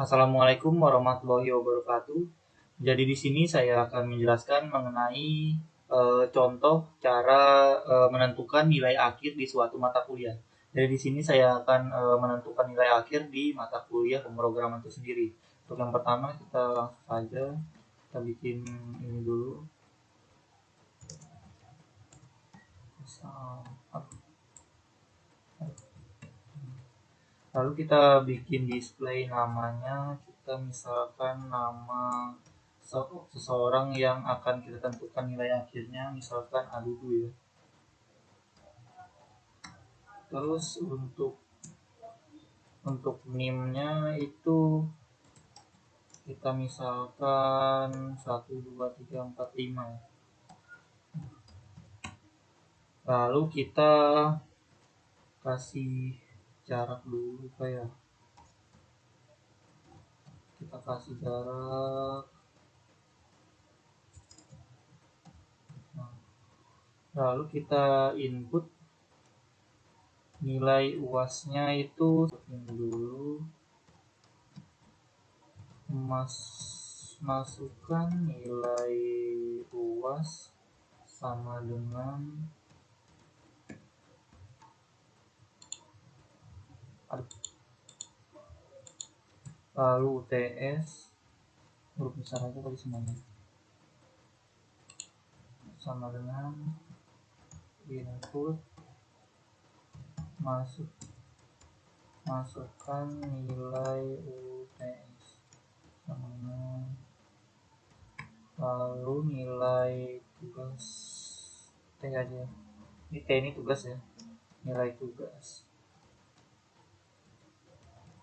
Assalamualaikum warahmatullahi wabarakatuh. Jadi di sini saya akan menjelaskan mengenai contoh cara menentukan nilai akhir di suatu mata kuliah. Jadi di sini saya akan menentukan nilai akhir di mata kuliah pemrograman itu sendiri. Untuk yang pertama kita langsung saja kita bikin ini dulu. Lalu kita bikin display namanya, kita misalkan nama seseorang yang akan kita tentukan nilai akhirnya, misalkan Adudu ya. Terus untuk NIM-nya itu kita misalkan 1 2 3 4 5 ya. Lalu kita kasih jarak dulu kayak kita kasih jarak. Lalu kita input nilai UAS-nya itu dulu masukkan nilai UAS sama dengan lalu UTS huruf besar aja kali semuanya sama dengan input masukkan nilai UTS sama dengan lalu nilai tugas T aja, ini T ini tugas ya, nilai tugas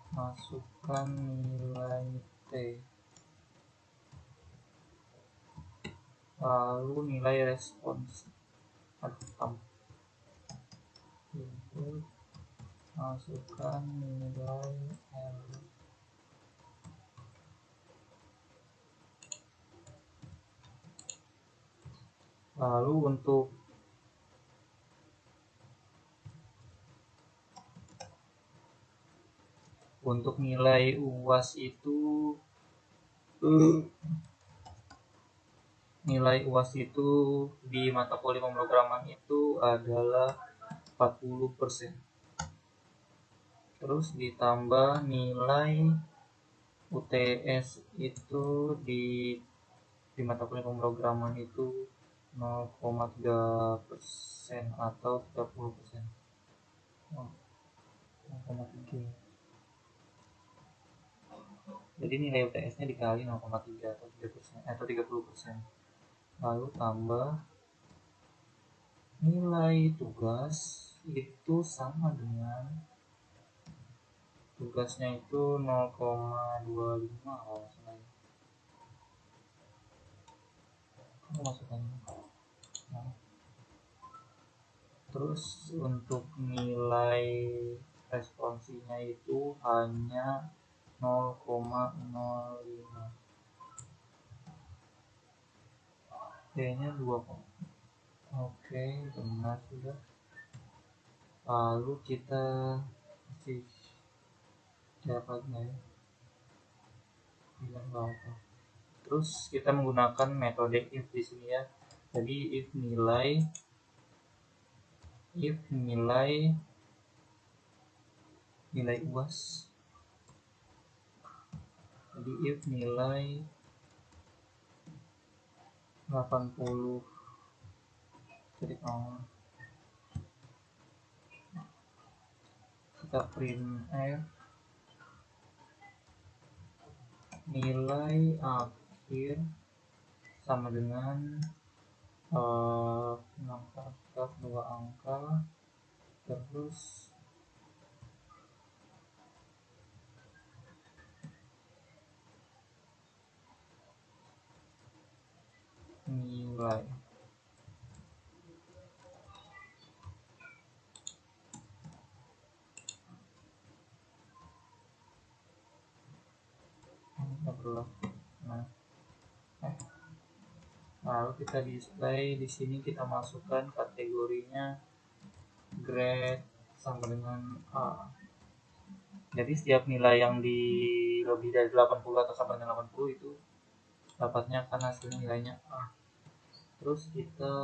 masukkan nilai T lalu nilai respons input masukkan nilai R. Lalu untuk nilai UAS itu di mata kuliah pemrograman itu adalah 40%. Terus ditambah nilai UTS itu di mata kuliah pemrograman itu 0,3% atau 30%. 0,3. Jadi nilai UTS-nya dikali 0,3 atau 3% atau 30%. Lalu tambah nilai tugas itu sama dengan tugasnya itu 0,25 kalau salah. Kamu masukkan. Nah. Terus untuk nilai responsinya itu hanya 0,05. D-nya 2. Oke, benar sudah. Lalu kita kasih jaraknya ya. Terus kita menggunakan metode if di sini ya. Jadi if nilai UAS. Jadi if nilai 80 kita printf nilai akhir sama dengan 6 karakter 2 angka terus nilai lalu kita display di sini, kita masukkan kategorinya grade sama dengan A. Jadi setiap nilai yang di lebih dari 80 atau sama dengan 80 itu dapatnya akan hasil nilainya A. Terus kita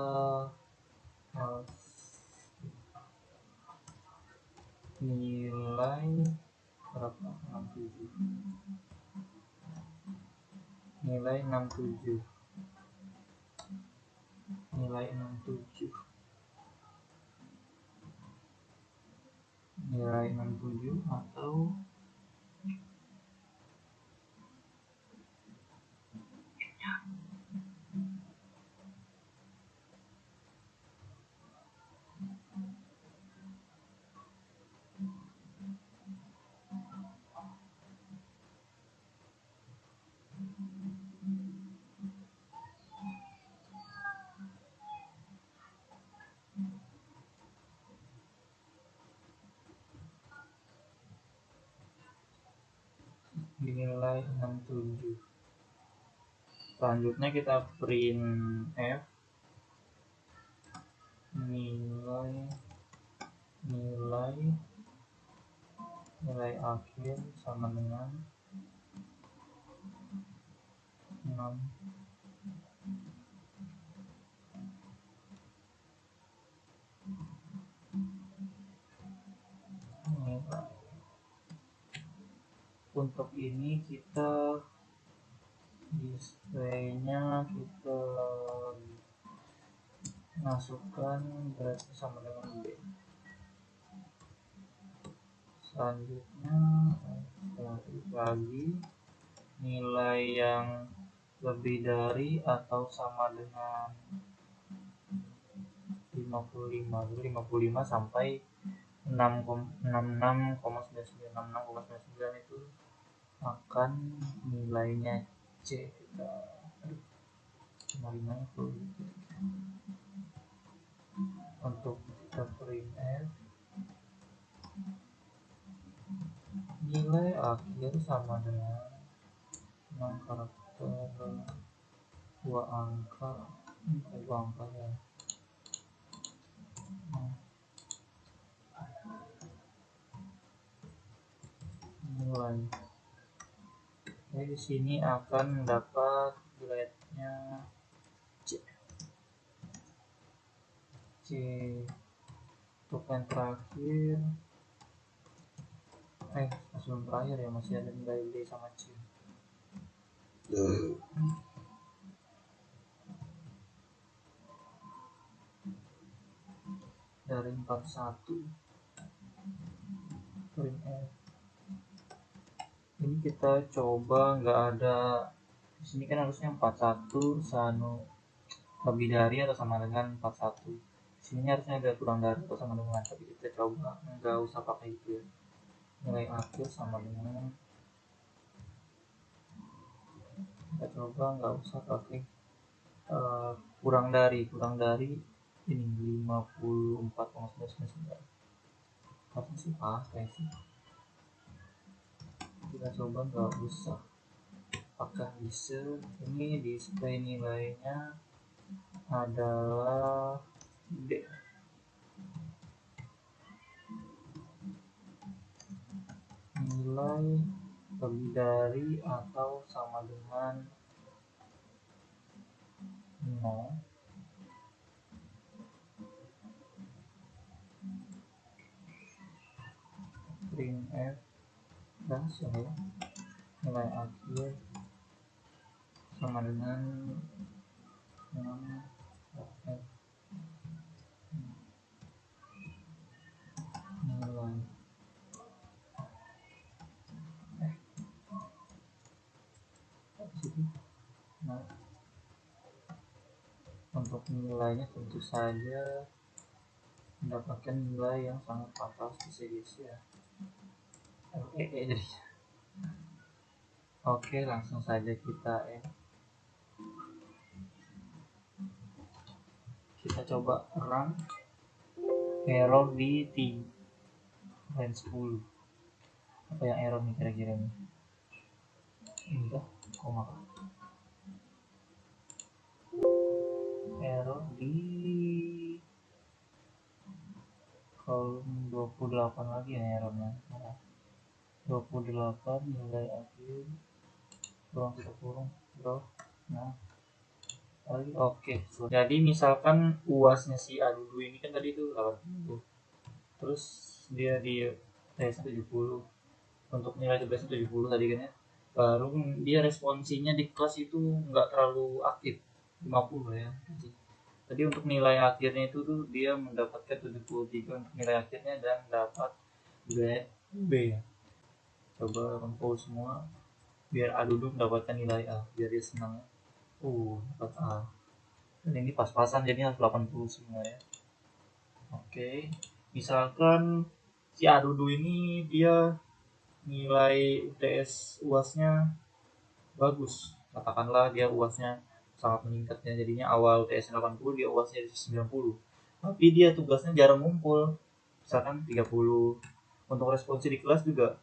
nilai berapa? 67. Nilai 67. Nilai 67. Nilai 67 atau nilai 67. Selanjutnya kita print F nilai akhir sama dengan 6. Untuk ini kita displaynya kita masukkan berarti sama dengan B. Selanjutnya lagi nilai yang lebih dari atau sama dengan 55 sampai 66,99 itu akan nilainya C. Untuk kita print F nilai akhir sama dengan 6 karakter 2 angka ya. Nilai. Jadi di sini akan dapat grade-nya C. Untuk yang terakhir sebelum terakhir ya masih ada nilai D sama C. Dari 41 print F. Ini kita coba nggak ada di sini kan harusnya 41 lebih dari atau sama dengan 41. Di sini harusnya ada kurang dari atau sama dengan, tapi kita coba nggak usah pakai itu ya. Nilai akhir sama dengan, kita coba nggak usah pakai kurang dari ini 54,99. Harusnya sih pakai sih. Kita coba nggak usah. Apakah bisa? Ini display nilainya adalah D. Nilai lebih dari atau sama dengan 0 print F dan nilai akhir sama dengan 6 F nilai untuk nilainya tentu saja mendapatkan nilai yang sangat fantastis ya. Oke, langsung saja kita coba run error di line 10. Apa yang error nih kira-kira nih? Enggak, error di kolom 28 lagi ya errornya. 28 nilai akhir kurang kita kurang bro. Nah, oke. Jadi misalkan UASnya si Adudu ini kan tadi itu 80. Terus dia di tes 70. Untuk nilai tugasnya 70 tadi kan ya. Baru dia responsinya di kelas itu nggak terlalu aktif, 50 ya. Tadi untuk nilai akhirnya itu tuh dia mendapatkan 73 untuk nilai akhirnya dan dapat B, B ya. Coba kumpul semua biar Adudu mendapatkan nilai A biar dia senang. Dapat A. Dan ini pas-pasan jadi harus 80 semua ya. Oke. Misalkan si Adudu ini dia nilai UTS UASnya bagus. Katakanlah dia UASnya sangat meningkat ya. Jadinya awal UTS 80 dia UASnya 90. Tapi dia tugasnya jarang ngumpul. Misalkan 30. Untuk responsi di kelas juga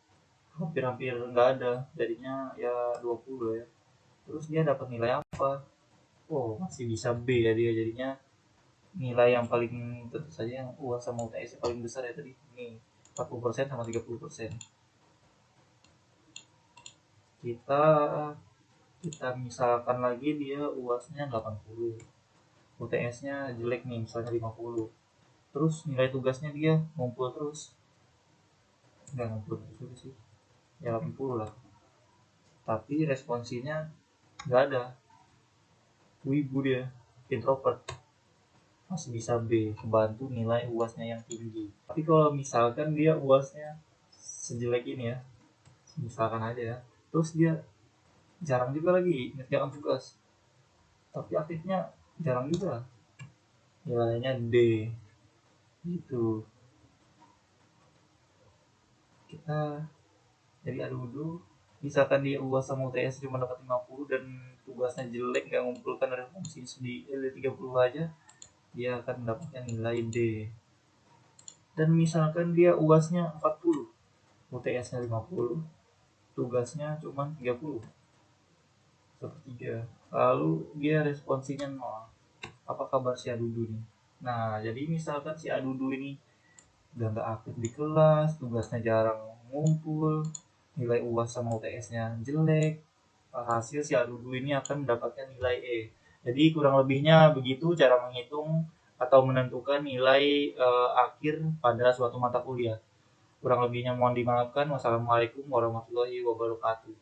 hampir-hampir nggak ada. Jadinya ya 20 ya. Terus dia dapat nilai apa? Masih bisa B ya dia jadinya nilai yang paling tentu saja yang UAS sama UTS paling besar ya tadi. Ini 40% sama 30%. Kita kita misalkan lagi dia UASnya 80, UTS-nya jelek nih misalnya 50. Terus nilai tugasnya dia ngumpul terus. Enggak ngumpul terus sih. Ya 80 lah. Tapi responsinya nggak ada. Wibu dia, introvert. Masih bisa B, kebantu nilai UASnya yang tinggi. Tapi kalau misalkan dia UASnya sejelek ini ya, misalkan aja ya, terus dia jarang juga lagi ngerjakan tugas, tapi aktifnya jarang juga, nilainya D gitu. Kita jadi aduh misalkan dia UAS sama UTS cuma dapat 50 dan tugasnya jelek nggak ngumpulkan responsi di 30 aja, dia akan mendapatkan nilai D. Dan misalkan dia UASnya 40, UTS-nya 50, tugasnya cuma 30, sepertiga, lalu dia responsinya 0. Apa kabar si Adudu nih? Nah, jadi misalkan si Adudu ini udah nggak aktif di kelas, tugasnya jarang ngumpul, nilai UAS sama UTS-nya jelek, hasil si Adudu ini akan mendapatkan nilai E. Jadi kurang lebihnya begitu cara menghitung atau menentukan nilai akhir pada suatu mata kuliah. Kurang lebihnya mohon dimaafkan. Wassalamualaikum warahmatullahi wabarakatuh.